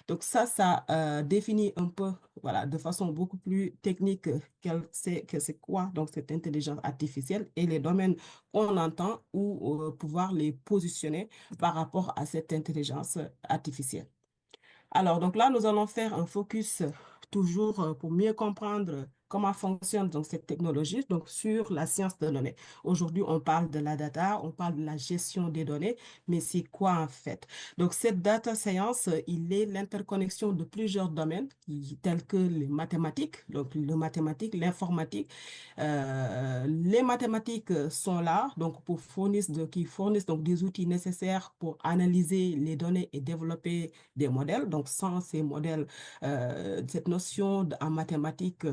Donc ça définit un peu, voilà, de façon beaucoup plus technique que c'est quoi donc cette intelligence artificielle et les domaines qu'on entend ou pouvoir les positionner par rapport à cette intelligence artificielle. Alors, donc là, nous allons faire un focus toujours pour mieux comprendre comment fonctionne donc cette technologie, donc sur la science de données. Aujourd'hui, on parle de la data, on parle de la gestion des données, mais c'est quoi en fait? Donc, cette data science, il est l'interconnexion de plusieurs domaines tels que les mathématiques, donc le mathématique, l'informatique. Les mathématiques sont là, donc qui fournissent donc des outils nécessaires pour analyser les données et développer des modèles. Donc, sans ces modèles, cette notion en mathématiques,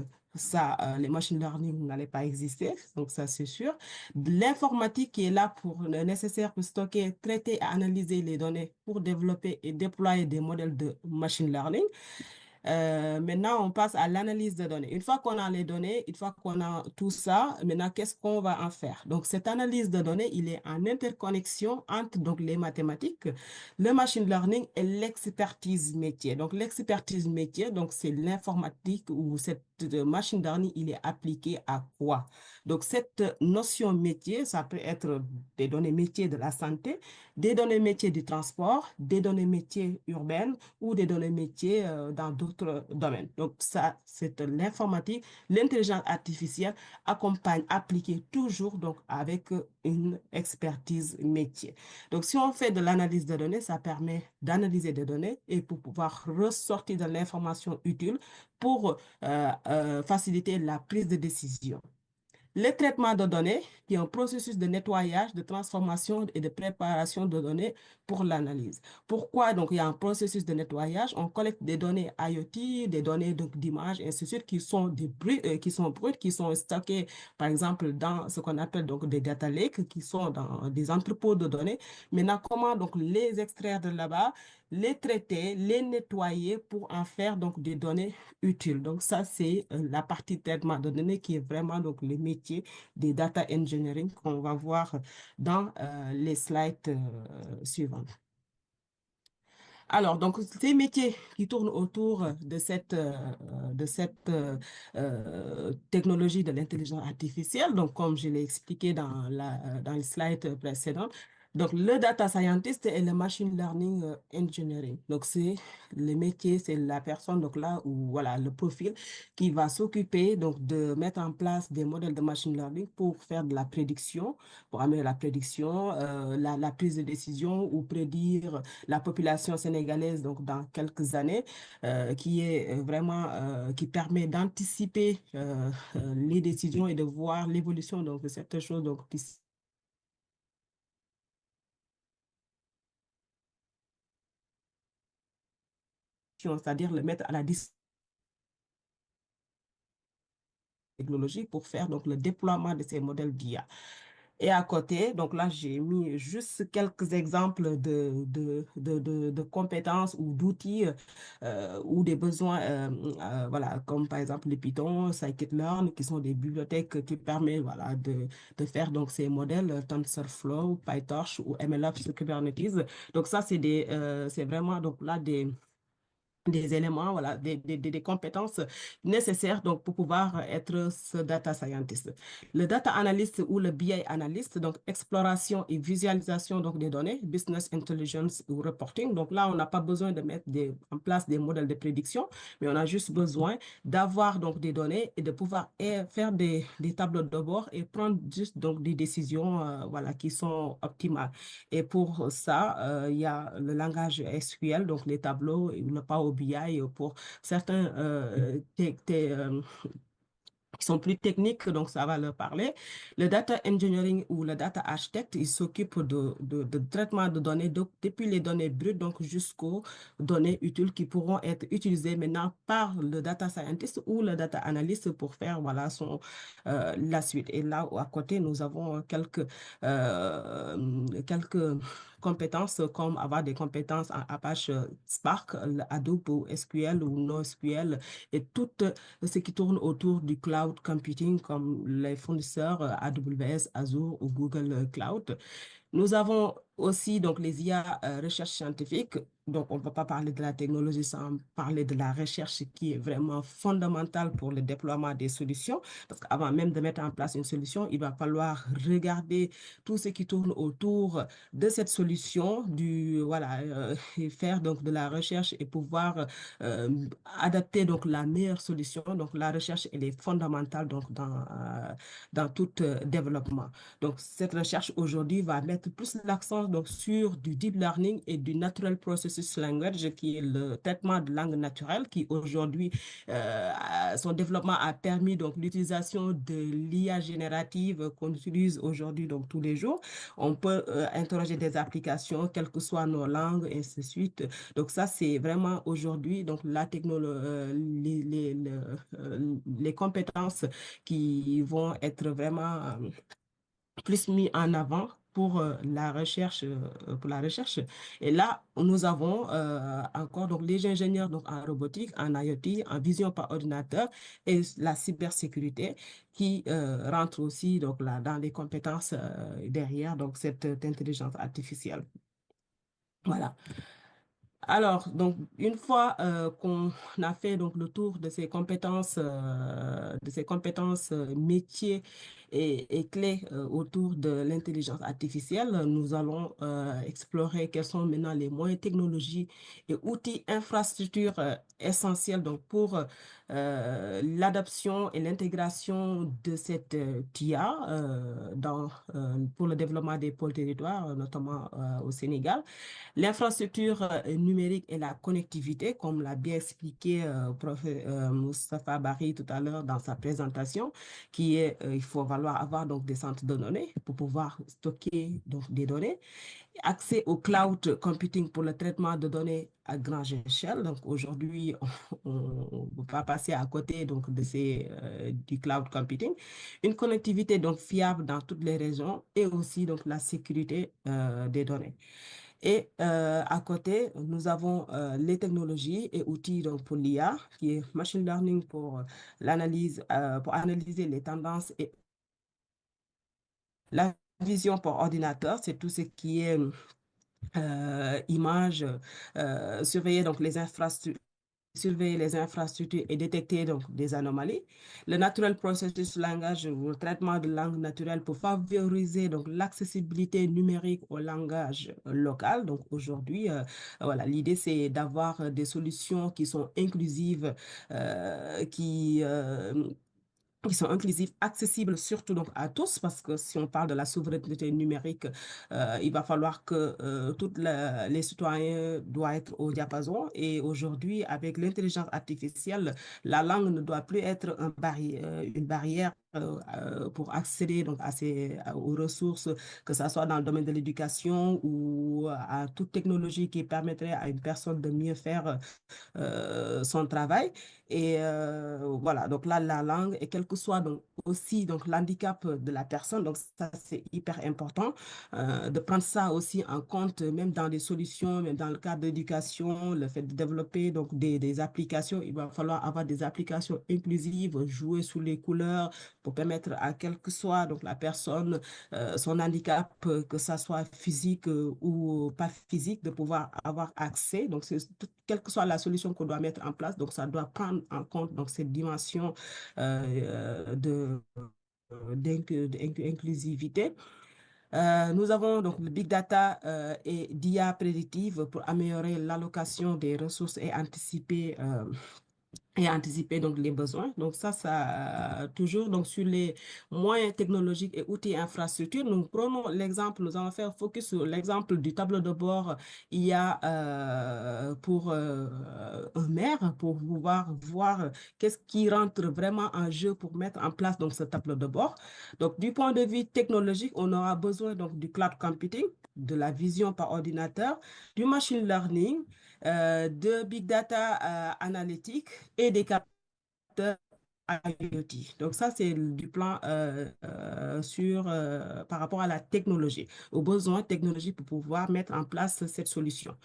les machine learning n'allaient pas exister. Donc, ça, c'est sûr. L'informatique qui est là pour le nécessaire pour stocker, traiter et analyser les données pour développer et déployer des modèles de machine learning. Maintenant, on passe à l'analyse de données. Une fois qu'on a les données, une fois qu'on a tout ça, maintenant, qu'est-ce qu'on va en faire? Donc, cette analyse de données, il est en interconnexion entre donc, les mathématiques, le machine learning et l'expertise métier. Donc, l'expertise métier, donc, c'est l'informatique ou cette machine learning, il est appliqué à quoi? Donc, cette notion métier, ça peut être des données métiers de la santé, des données métiers du transport, des données métiers urbaines ou des données métiers dans d'autres domaines. Donc ça, c'est l'informatique. L'intelligence artificielle accompagne, appliquée toujours donc avec une expertise métier. Donc si on fait de l'analyse de données, ça permet d'analyser des données et pour pouvoir ressortir de l'information utile pour faciliter la prise de décision. Le traitement de données, qui est un processus de nettoyage, de transformation et de préparation de données pour l'analyse. Pourquoi donc il y a un processus de nettoyage? On collecte des données IoT, des données donc d'images, et ainsi de suite, qui sont brutes, qui sont stockées, par exemple, dans ce qu'on appelle donc des data lakes, qui sont dans des entrepôts de données. Maintenant, comment donc les extraire de là-bas, les traiter, les nettoyer pour en faire donc des données utiles. Donc ça, c'est la partie traitement de données qui est vraiment donc le métier des data engineering qu'on va voir dans les slides suivants. Alors, donc, ces métiers qui tournent autour de cette technologie de l'intelligence artificielle, donc comme je l'ai expliqué dans le slide précédent, donc le data scientist et le machine learning engineering. Donc, c'est le métier, c'est la personne, donc là où, voilà, le profil qui va s'occuper donc de mettre en place des modèles de machine learning pour faire de la prédiction, pour amener la prédiction, la prise de décision ou prédire la population sénégalaise donc dans quelques années, qui est vraiment qui permet d'anticiper les décisions et de voir l'évolution donc de cette chose donc c'est-à-dire le mettre à la disposition technologie pour faire donc le déploiement de ces modèles d'IA. Et à côté, donc là, j'ai mis juste quelques exemples de compétences ou d'outils ou des besoins, voilà, comme par exemple les Python, scikit-learn, qui sont des bibliothèques qui permettent, voilà, de faire donc ces modèles, TensorFlow, PyTorch ou MLOps Kubernetes. Donc ça, c'est vraiment donc là des éléments, voilà, des compétences nécessaires donc, pour pouvoir être ce data scientist. Le data analyst ou le BI analyst, donc exploration et visualisation donc, des données, business intelligence ou reporting. Donc là, on n'a pas besoin de mettre en place des modèles de prédiction, mais on a juste besoin d'avoir donc des données et de pouvoir faire des tableaux de bord et prendre juste donc des décisions voilà, qui sont optimales. Et pour ça, il y a le langage SQL, donc les tableaux, et le Power BI pour certains qui sont plus techniques, donc ça va leur parler. Le data engineering ou le data architect, il s'occupe de traitement de données, donc depuis les données brutes, donc jusqu'aux données utiles qui pourront être utilisées maintenant par le data scientist ou le data analyst pour faire voilà, la suite. Et là, à côté, nous avons quelques compétences comme avoir des compétences en Apache Spark, Hadoop ou SQL ou NoSQL et tout ce qui tourne autour du cloud computing comme les fournisseurs AWS, Azure ou Google Cloud. Nous avons aussi donc les IA recherche scientifique. Donc, on ne va pas parler de la technologie sans parler de la recherche qui est vraiment fondamentale pour le déploiement des solutions. Parce qu'avant même de mettre en place une solution, il va falloir regarder tout ce qui tourne autour de cette solution, voilà, et faire donc de la recherche et pouvoir euh, adapter donc la meilleure solution. Donc, la recherche, elle est fondamentale donc dans tout développement. Donc, cette recherche aujourd'hui va mettre plus l'accent donc, sur du deep learning et du natural processes language, qui est le traitement de langue naturelle, qui aujourd'hui, son développement a permis donc l'utilisation de l'IA générative qu'on utilise aujourd'hui donc tous les jours. On peut interroger des applications, quelles que soient nos langues, et ainsi de suite. Donc ça, c'est vraiment aujourd'hui donc la technologie, les compétences qui vont être vraiment plus mis en avant pour la recherche. Et là, nous avons encore donc les ingénieurs donc en robotique, en IoT, en vision par ordinateur et la cybersécurité qui rentrent aussi donc là dans les compétences derrière donc cette intelligence artificielle. Voilà. Alors, donc, une fois qu'on a fait donc le tour de ces compétences métiers et clés autour de l'intelligence artificielle, nous allons explorer quels sont maintenant les moyens, technologies et outils, infrastructures essentiels donc pour l'adoption et l'intégration de cette IA pour le développement des pôles territoires, notamment au Sénégal. L'infrastructure numérique et la connectivité, comme l'a bien expliqué prof. Moustapha Barry tout à l'heure dans sa présentation, qui est, il faut valoir avoir donc des centres de données pour pouvoir stocker donc des données, accès au cloud computing pour le traitement de données à grande échelle. Donc aujourd'hui, on ne peut pas passer à côté donc du cloud computing, une connectivité donc fiable dans toutes les régions et aussi donc la sécurité des données. Et à côté, nous avons les technologies et outils donc, pour l'IA, qui est machine learning pour pour analyser les tendances et la vision par ordinateur, c'est tout ce qui est images, surveiller donc surveiller les infrastructures et détecter donc des anomalies. Le Natural Processes Language, ou le traitement de langue naturelle pour favoriser donc l'accessibilité numérique au langage local. Donc aujourd'hui, voilà, l'idée c'est d'avoir des solutions qui sont inclusives, qui sont inclusifs, accessibles surtout donc à tous, parce que si on parle de la souveraineté numérique, il va falloir que les citoyens doivent être au diapason. Et aujourd'hui, avec l'intelligence artificielle, la langue ne doit plus être une barrière pour accéder donc aux ressources, que ce soit dans le domaine de l'éducation ou à toute technologie qui permettrait à une personne de mieux faire son travail. Et voilà, donc là, la langue, et quel que soit donc, aussi donc, l'handicap de la personne, donc ça, c'est hyper important de prendre ça aussi en compte, même dans des solutions, même dans le cadre d'éducation, le fait de développer donc, des applications, il va falloir avoir des applications inclusives, jouer sous les couleurs pour permettre à quelle que soit donc, la personne, son handicap, que ça soit physique ou pas physique, de pouvoir avoir accès. Donc, quelle que soit la solution qu'on doit mettre en place, donc ça doit prendre en compte donc, cette dimension d'inclusivité. Nous avons donc le big data et d'IA prédictive pour améliorer l'allocation des ressources et anticiper donc les besoins. Donc ça toujours donc sur les moyens technologiques et outils infrastructures. Nous prenons l'exemple, nous allons faire focus sur l'exemple du tableau de bord IA pour un maire, pour pouvoir voir qu'est-ce qui rentre vraiment en jeu pour mettre en place donc ce tableau de bord. Donc du point de vue technologique, on aura besoin donc du cloud computing, de la vision par ordinateur, du machine learning, de big data analytique et des capteurs IoT. Donc ça, c'est du plan par rapport à la technologie, aux besoins technologiques pour pouvoir mettre en place cette solution.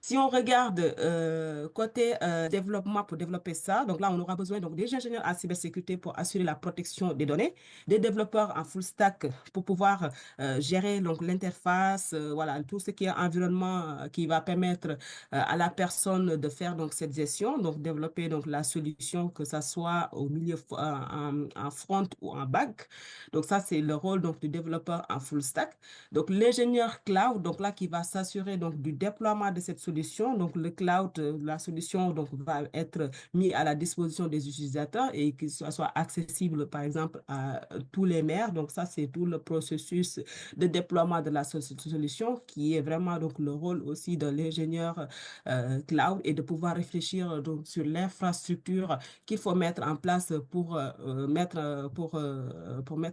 Si on regarde côté développement pour développer ça, donc là, on aura besoin donc, des ingénieurs en cybersécurité pour assurer la protection des données, des développeurs en full stack pour pouvoir gérer donc l'interface, voilà, tout ce qui est environnement qui va permettre à la personne de faire donc cette gestion, donc développer donc la solution que ça soit au milieu en front ou en back. Donc ça, c'est le rôle donc du développeur en full stack. Donc, l'ingénieur cloud, donc là, qui va s'assurer donc du déploiement de cette solution. Donc, le cloud, la solution donc va être mise à la disposition des utilisateurs et que ça soit accessible, par exemple, à tous les maires. Donc, ça, c'est tout le processus de déploiement de la solution qui est vraiment donc le rôle aussi de l'ingénieur cloud et de pouvoir réfléchir donc sur l'infrastructure qu'il faut mettre en place pour mettre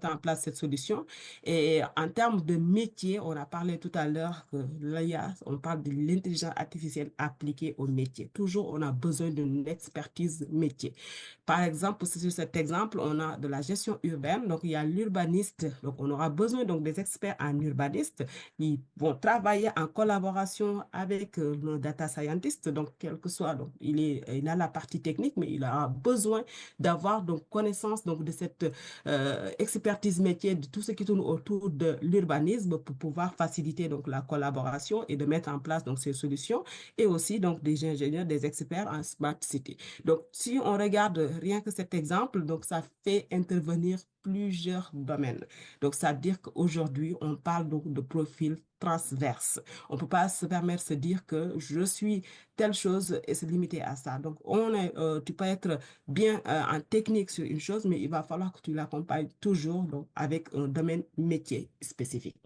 en place cette solution. Et en termes de métier, on a parlé tout à l'heure que l'IA, on parle de l'intelligence artificielle appliquée au métier. Toujours, on a besoin d'une expertise métier. Par exemple, sur cet exemple, on a de la gestion urbaine, donc il y a l'urbaniste, donc on aura besoin donc des experts en urbaniste qui vont travailler en collaboration avec le data scientist, donc quel que soit, donc il a la partie technique, mais il a besoin d'avoir donc connaissance donc de cette expertise métier, de tout ce qui tourne autour de l'urbanisme pour pouvoir faciliter donc la collaboration et de mettre en place donc ces solutions et aussi donc des ingénieurs, des experts en smart city. Donc, si on regarde rien que cet exemple, donc ça fait intervenir plusieurs domaines. Donc, ça veut dire qu'aujourd'hui, on parle donc de profil transverse. On ne peut pas se permettre de se dire que je suis telle chose et se limiter à ça. Donc, tu peux être bien en technique sur une chose, mais il va falloir que tu l'accompagnes toujours donc, avec un domaine métier spécifique.